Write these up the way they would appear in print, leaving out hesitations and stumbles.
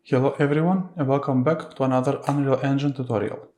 Hello everyone and welcome back to another Unreal Engine tutorial.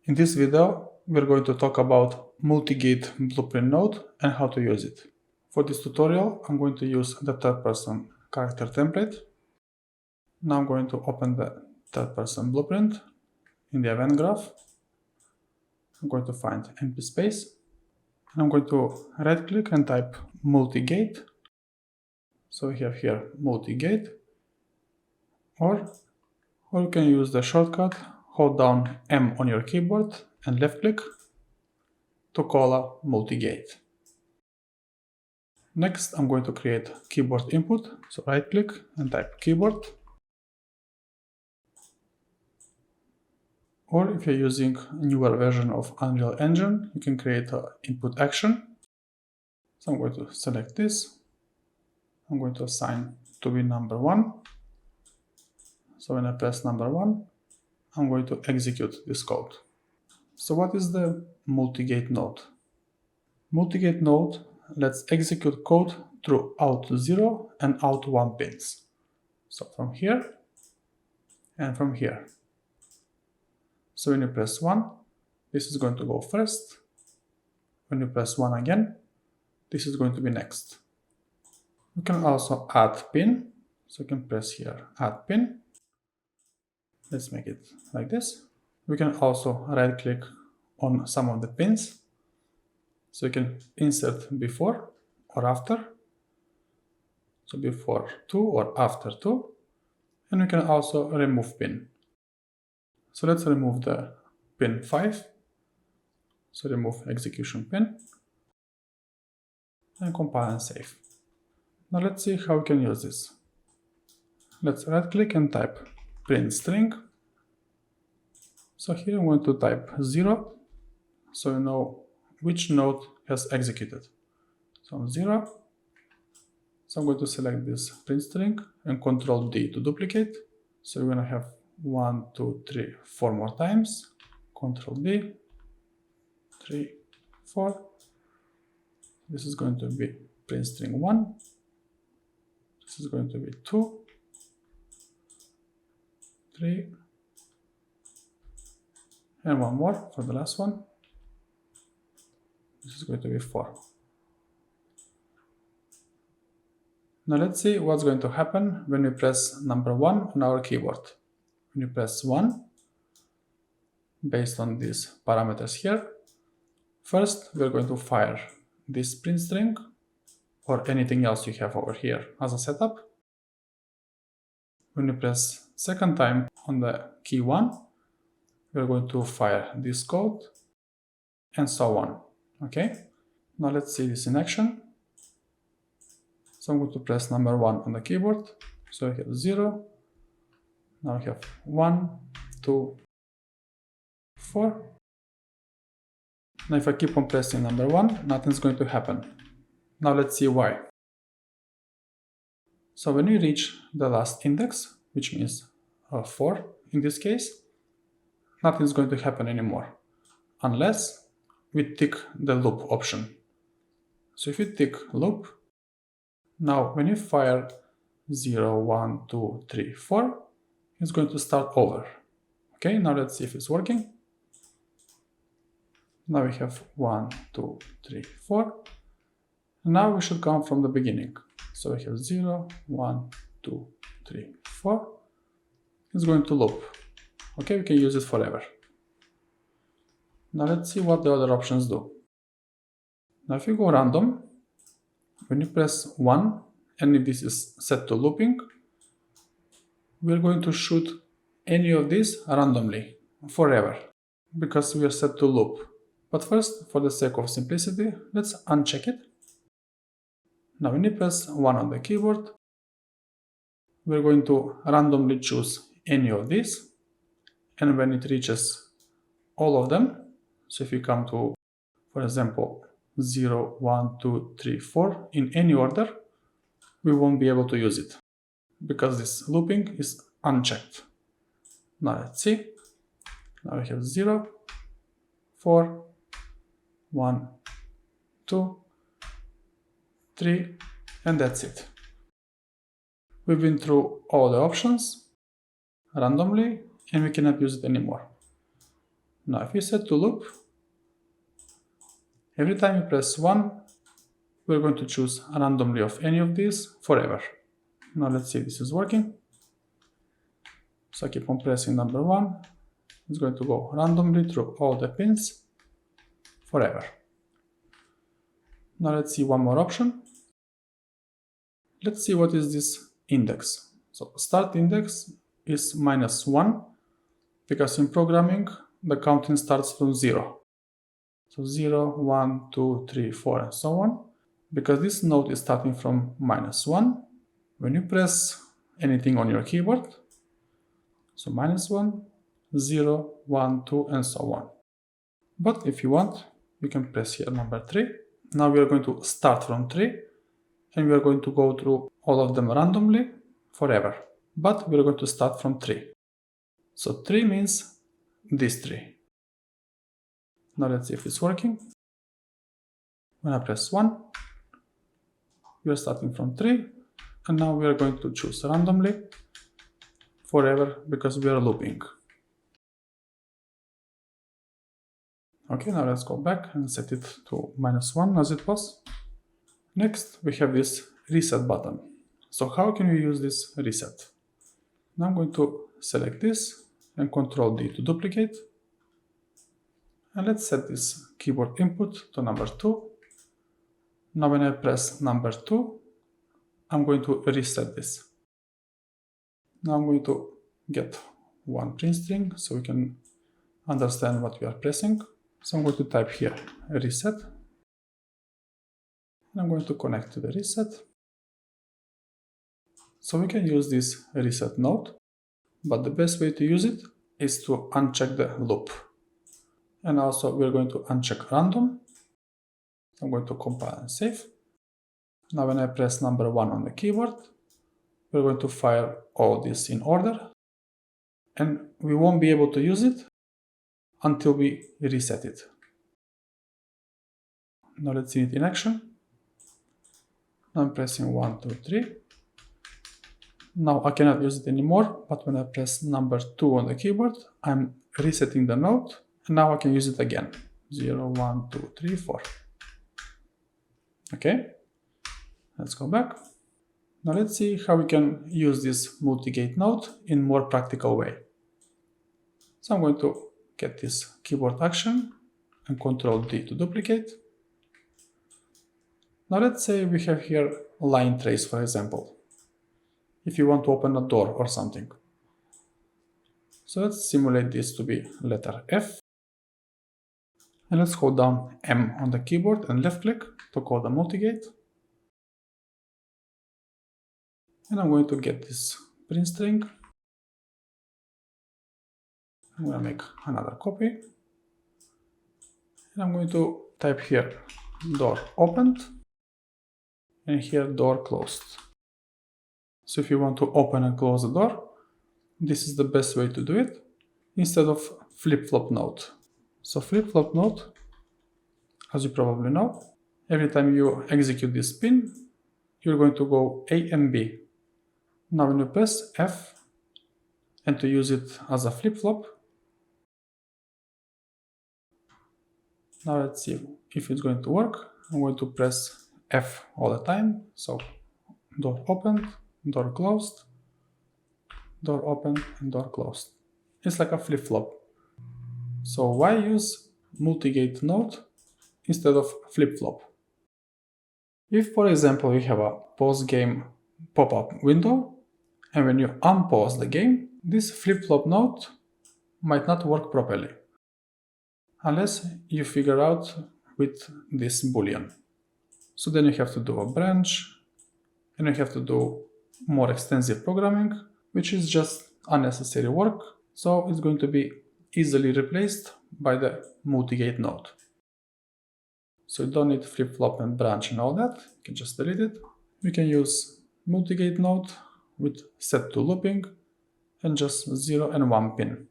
In this video we're going to talk about Multigate blueprint node and how to use it. For this tutorial I'm going to use the third-person character template. Now I'm going to open the third-person blueprint in the event graph. I'm going to find empty space and I'm going to right click and type Multigate. So we have here Multigate, or you can use the shortcut, hold down M on your keyboard and left click to call a Multigate. Next I'm going to create keyboard input, so right click and type keyboard. Or if you're using a newer version of Unreal Engine, you can create an input action. So I'm going to select this. I'm going to assign to be number 1. So when I press number 1, I'm going to execute this code. So what is the Multigate node? Multigate node lets execute code through out 0 and out 1 pins. So from here and from here. So when you press 1, this is going to go first. When you press 1 again, this is going to be next. You can also add pin. So you can press here, add pin. Let's make it like this. We can also right click on some of the pins. So you can insert before or after. So before 2 or after 2. And we can also remove pin. So let's remove the pin 5. So remove execution pin. And compile and save. Now let's see how we can use this. Let's right click and type print string. So here I'm going to type 0, so you know which node has executed. So 0. So I'm going to select this print string and Ctrl D to duplicate. So we're going to have 1, 2, 3, 4 more times. Ctrl D, 3, 4. This is going to be print string 1. This is going to be 2, 3, and one more for the last one. This is going to be 4. Now let's see what's going to happen when we press number 1 on our keyboard. When you press 1, based on these parameters here, first we're going to fire this print string or anything else you have over here as a setup. When you press second time on the key 1, we're going to fire this code and so on. Okay, now let's see this in action. So I'm going to press number 1 on the keyboard. So we have 0. Now we have 1, 2, 4. Now if I keep on pressing number 1, nothing's going to happen. Now let's see why. So when we reach the last index, which means 4 in this case, nothing is going to happen anymore, unless we tick the loop option. So if you tick loop, now when you fire 0, 1, 2, 3, 4, it's going to start over. Okay, now let's see if it's working. Now we have 1, 2, 3, 4. Now we should come from the beginning. So we have 0, 1, 2, 3, 4. It's going to loop. Okay, we can use it forever. Now let's see what the other options do. Now if you go random, when you press 1, and if this is set to looping, we're going to shoot any of these randomly, forever, because we are set to loop. But first, for the sake of simplicity, let's uncheck it. Now when you press 1 on the keyboard, we're going to randomly choose any of these. And when it reaches all of them, so if you come to, for example, 0, 1, 2, 3, 4 in any order, we won't be able to use it because this looping is unchecked. Now let's see. Now we have 0, 4, 1, 2, 3, and that's it. We've been through all the options. randomly and we cannot use it anymore. Now if we set to loop, every time you press 1, we're going to choose randomly of any of these forever. Now let's see if this is working. So I keep on pressing number 1. It's going to go randomly through all the pins forever. Now let's see one more option. Let's see what is this index. So start index is -1 because in programming the counting starts from 0. So 0, 1, 2, 3, 4 and so on. Because this node is starting from -1, when you press anything on your keyboard, so -1, 0, 1, 2 and so on. But if you want, you can press here number 3. Now we are going to start from 3 and we are going to go through all of them randomly forever. But we are going to start from 3. So 3 means these 3. Now let's see if it's working. When I press 1, we are starting from 3 and now we are going to choose randomly forever because we are looping. Okay, now let's go back and set it to -1 as it was. Next, we have this reset button. So how can we use this reset? Now I'm going to select this and Ctrl D to duplicate. And let's set this keyboard input to number 2. Now when I press number 2, I'm going to reset this. Now I'm going to get one print string so we can understand what we are pressing. So I'm going to type here reset. And I'm going to connect to the reset. So we can use this reset node, but the best way to use it is to uncheck the loop. And also we're going to uncheck random. I'm going to compile and save. Now when I press number 1 on the keyboard, we're going to fire all this in order. And we won't be able to use it until we reset it. Now let's see it in action. Now I'm pressing 1, 2, 3. Now I cannot use it anymore, but when I press number 2 on the keyboard, I'm resetting the node, and now I can use it again. 0, 1, 2, 3, 4. Okay, let's go back. Now let's see how we can use this multigate node in more practical way. So I'm going to get this keyboard action and Ctrl D to duplicate. Now let's say we have here line trace, for example, if you want to open a door or something. So let's simulate this to be letter F. And let's hold down M on the keyboard and left click to call the multigate. And I'm going to get this print string. I'm going to make another copy. And I'm going to type here door opened and here door closed. So if you want to open and close the door, this is the best way to do it instead of flip-flop node. So flip-flop node, as you probably know, every time you execute this pin, you're going to go A and B. Now when you press F and to use it as a flip-flop, now let's see if it's going to work. I'm going to press F all the time. So door opened, door closed, door open and door closed. It's like a flip-flop. So why use multigate node instead of flip-flop? If, for example, you have a pause game pop-up window, and when you unpause the game, this flip-flop node might not work properly, unless you figure out with this boolean. So then you have to do a branch, and you have to do more extensive programming, which is just unnecessary work. So it's going to be easily replaced by the multigate node. So you don't need flip-flop and branch and all that. You can just delete it. We can use multigate node with set to looping and just 0 and 1 pin.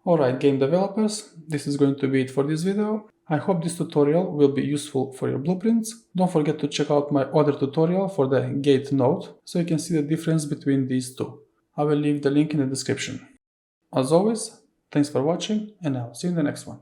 Alright, game developers, this is going to be it for this video. I hope this tutorial will be useful for your blueprints. Don't forget to check out my other tutorial for the gate node so you can see the difference between these two. I will leave the link in the description. As always, thanks for watching, and I'll see you in the next one.